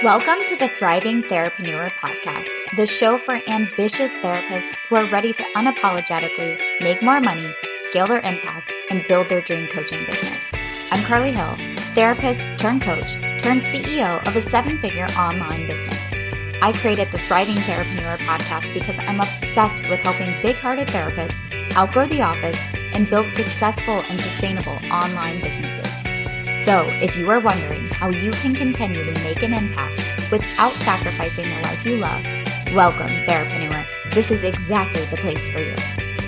Welcome to the Thriving Therapreneur podcast, the show for ambitious therapists who are ready to unapologetically make more money, scale their impact, and build their dream coaching business. I'm Carly Hill, therapist turned coach turned CEO of a 7-figure online business. I created the Thriving Therapreneur podcast because I'm obsessed with helping big-hearted therapists outgrow the office and build successful and sustainable online businesses. So if you are wondering how you can continue to make an impact without sacrificing the life you love, welcome, Therapreneur. This is exactly the place for you.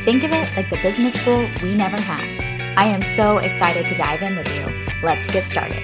Think of it like the business school we never had. I am so excited to dive in with you. Let's get started.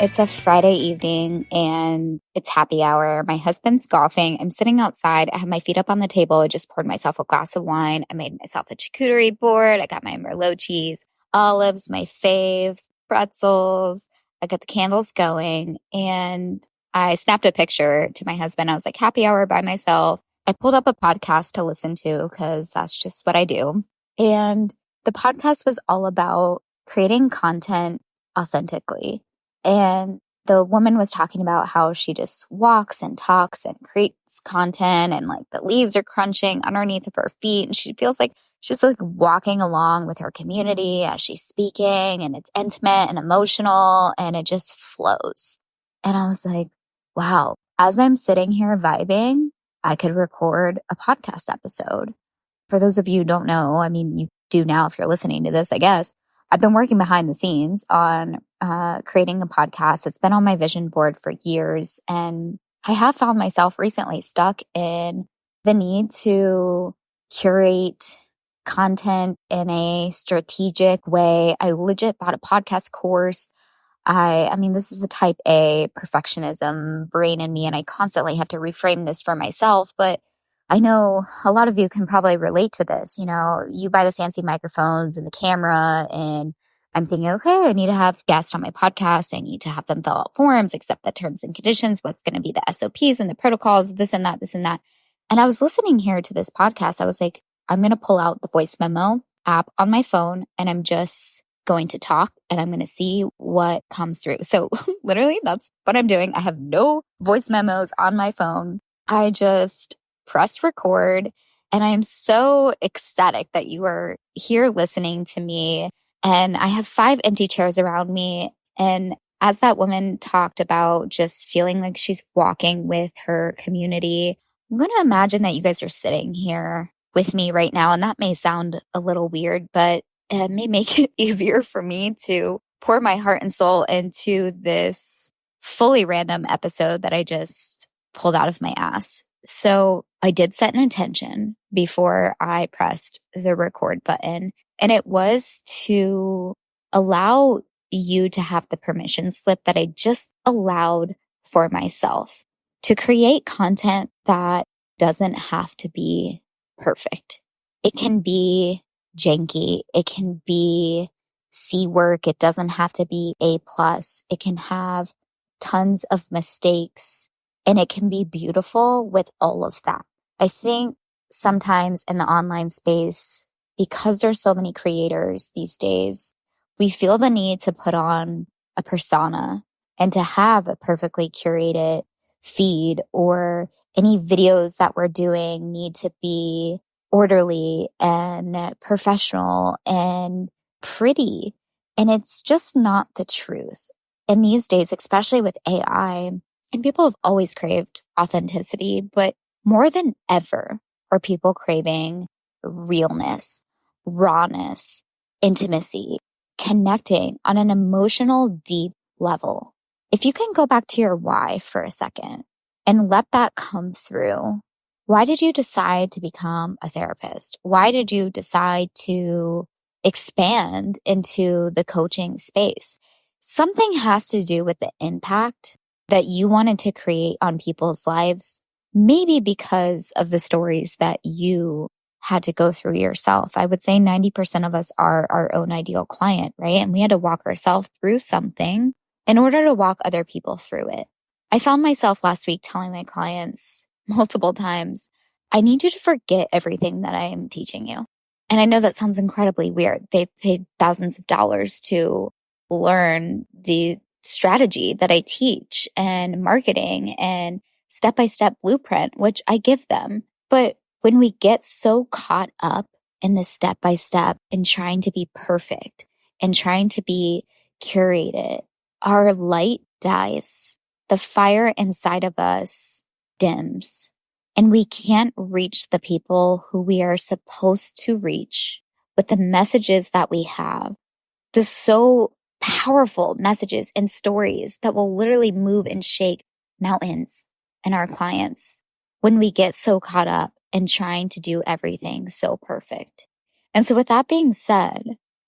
It's a Friday evening and it's happy hour. My husband's golfing. I'm sitting outside. I have my feet up on the table. I just poured myself a glass of wine. I made myself a charcuterie board. I got my Merlot cheese, olives, my faves, pretzels. I got the candles going and I snapped a picture to my husband. I was like, happy hour by myself. I pulled up a podcast to listen to because that's just what I do. And the podcast was all about creating content authentically. And the woman was talking about how she just walks and talks and creates content and like the leaves are crunching underneath of her feet. And she feels like she's like walking along with her community as she's speaking, and it's intimate and emotional and it just flows. And I was like, wow, as I'm sitting here vibing, I could record a podcast episode. For those of you who don't know, I mean, you do now if you're listening to this, I guess. I've been working behind the scenes on creating a podcast. It's been on my vision board for years. And I have found myself recently stuck in the need to curate content in a strategic way. I legit bought a podcast course. I mean, this is the type A perfectionism brain in me, and I constantly have to reframe this for myself. But I know a lot of you can probably relate to this. You know, you buy the fancy microphones and the camera, and I'm thinking, okay, I need to have guests on my podcast. I need to have them fill out forms, accept the terms and conditions, what's going to be the SOPs and the protocols, this and that, this and that. And I was listening here to this podcast. I was like, I'm going to pull out the voice memo app on my phone and I'm just going to talk and I'm going to see what comes through. So literally that's what I'm doing. I have no voice memos on my phone. I just press record and I am so ecstatic that you are here listening to me. And I have 5 empty chairs around me. And as that woman talked about just feeling like she's walking with her community, I'm going to imagine that you guys are sitting here with me right now. And that may sound a little weird, but it may make it easier for me to pour my heart and soul into this fully random episode that I just pulled out of my ass. So I did set an intention before I pressed the record button, and it was to allow you to have the permission slip that I just allowed for myself to create content that doesn't have to be perfect. It can be janky. It can be C work. It doesn't have to be A+. It can have tons of mistakes and it can be beautiful with all of that. I think sometimes in the online space, because there's so many creators these days, we feel the need to put on a persona and to have a perfectly curated feed, or any videos that we're doing need to be orderly and professional and pretty. And it's just not the truth. And these days, especially with AI, and people have always craved authenticity, but more than ever are people craving realness, rawness, intimacy, connecting on an emotional, deep level. If you can go back to your why for a second and let that come through. Why did you decide to become a therapist? Why did you decide to expand into the coaching space? Something has to do with the impact that you wanted to create on people's lives, maybe because of the stories that you had to go through yourself. I would say 90% of us are our own ideal client, right? And we had to walk ourselves through something in order to walk other people through it. I found myself last week telling my clients multiple times, I need you to forget everything that I am teaching you. And I know that sounds incredibly weird. They've paid thousands of dollars to learn the strategy that I teach and marketing and step-by-step blueprint, which I give them. But when we get so caught up in the step-by-step and trying to be perfect and trying to be curated, our light dies. The fire inside of us dims, and we can't reach the people who we are supposed to reach with the messages that we have. The so powerful messages and stories that will literally move and shake mountains in our clients when we get so caught up in trying to do everything so perfect. And so with that being said,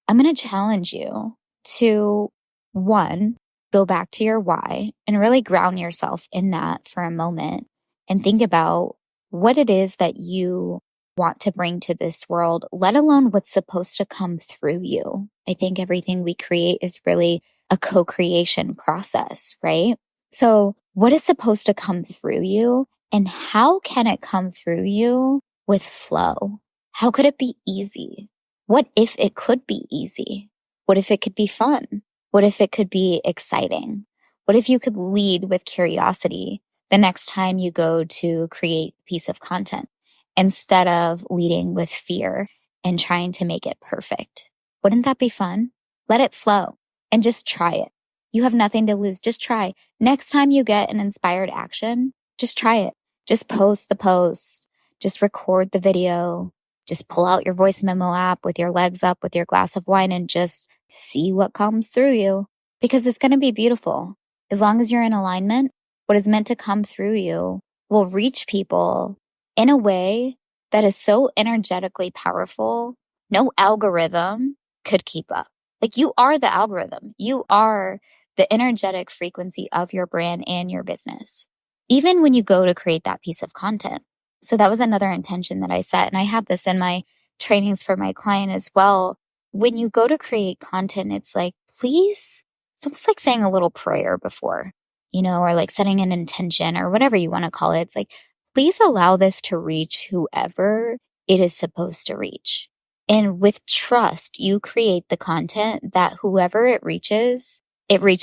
I'm going to challenge you to, one, go back to your why and really ground yourself in that for a moment and think about what it is that you want to bring to this world, let alone what's supposed to come through you. I think everything we create is really a co-creation process, right? So what is supposed to come through you, and how can it come through you with flow? How could it be easy? What if it could be easy? What if it could be fun? What if it could be exciting? What if you could lead with curiosity the next time you go to create a piece of content, instead of leading with fear and trying to make it perfect? Wouldn't that be fun? Let it flow and just try it. You have nothing to lose. Just try. Next time you get an inspired action, just try it. Just post the post. Just record the video. Just pull out your voice memo app with your legs up with your glass of wine and just see what comes through you, because it's going to be beautiful. As long as you're in alignment, what is meant to come through you will reach people in a way that is so energetically powerful, no algorithm could keep up. Like, you are the algorithm. You are the energetic frequency of your brand and your business, even when you go to create that piece of content. So that was another intention that I set. And I have this in my trainings for my client as well. When you go to create content, it's like, please, it's almost like saying a little prayer before, or like setting an intention or whatever you want to call it. It's like, please allow this to reach whoever it is supposed to reach. And with trust, you create the content that whoever it reached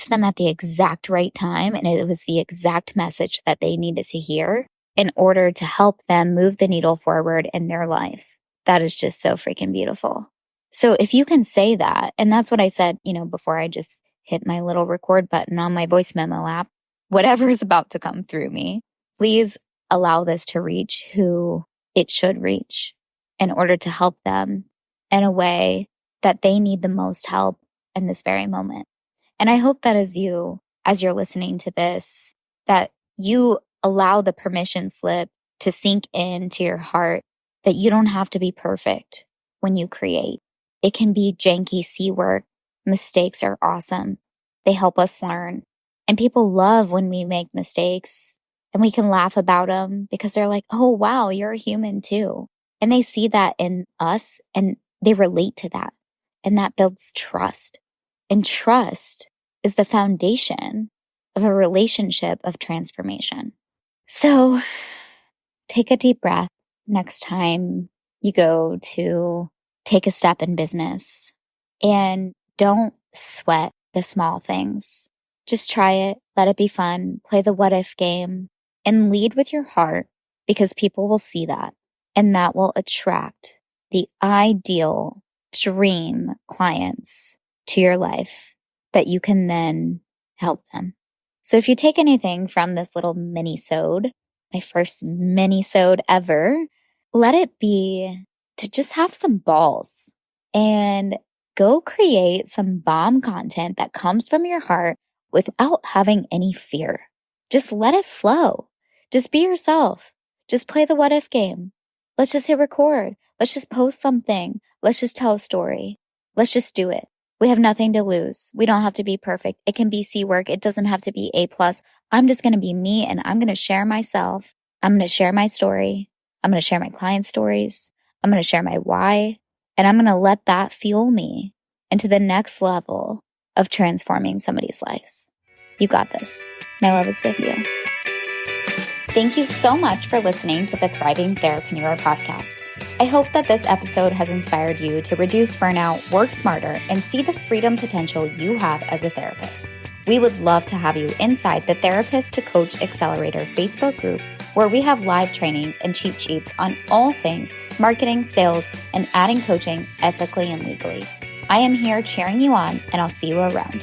them at the exact right time. And it was the exact message that they needed to hear in order to help them move the needle forward in their life. That is just so freaking beautiful. So if you can say that, and that's what I said, before I just hit my little record button on my voice memo app, whatever is about to come through me, please allow this to reach who it should reach in order to help them in a way that they need the most help in this very moment. And I hope that as you're listening to this, that you allow the permission slip to sink into your heart that you don't have to be perfect when you create. It can be janky C work. Mistakes are awesome. They help us learn. And people love when we make mistakes and we can laugh about them because they're like, oh, wow, you're a human too. And they see that in us and they relate to that. And that builds trust. And trust is the foundation of a relationship of transformation. So take a deep breath next time you go to take a step in business, and don't sweat the small things. Just try it. Let it be fun. Play the what if game and lead with your heart, because people will see that, and that will attract the ideal dream clients to your life that you can then help them. So if you take anything from this little minisode, my first minisode ever, let it be to just have some balls and go create some bomb content that comes from your heart without having any fear. Just let it flow. Just be yourself. Just play the what if game. Let's just hit record. Let's just post something. Let's just tell a story. Let's just do it. We have nothing to lose. We don't have to be perfect. It can be C work. It doesn't have to be A+. I'm just going to be me, and I'm going to share myself. I'm going to share my story. I'm going to share my client stories. I'm going to share my why, and I'm going to let that fuel me into the next level of transforming somebody's lives. You got this. My love is with you. Thank you so much for listening to the Thriving Therapreneur podcast. I hope that this episode has inspired you to reduce burnout, work smarter, and see the freedom potential you have as a therapist. We would love to have you inside the Therapist to Coach Accelerator Facebook group, where we have live trainings and cheat sheets on all things marketing, sales, and adding coaching ethically and legally. I am here cheering you on, and I'll see you around.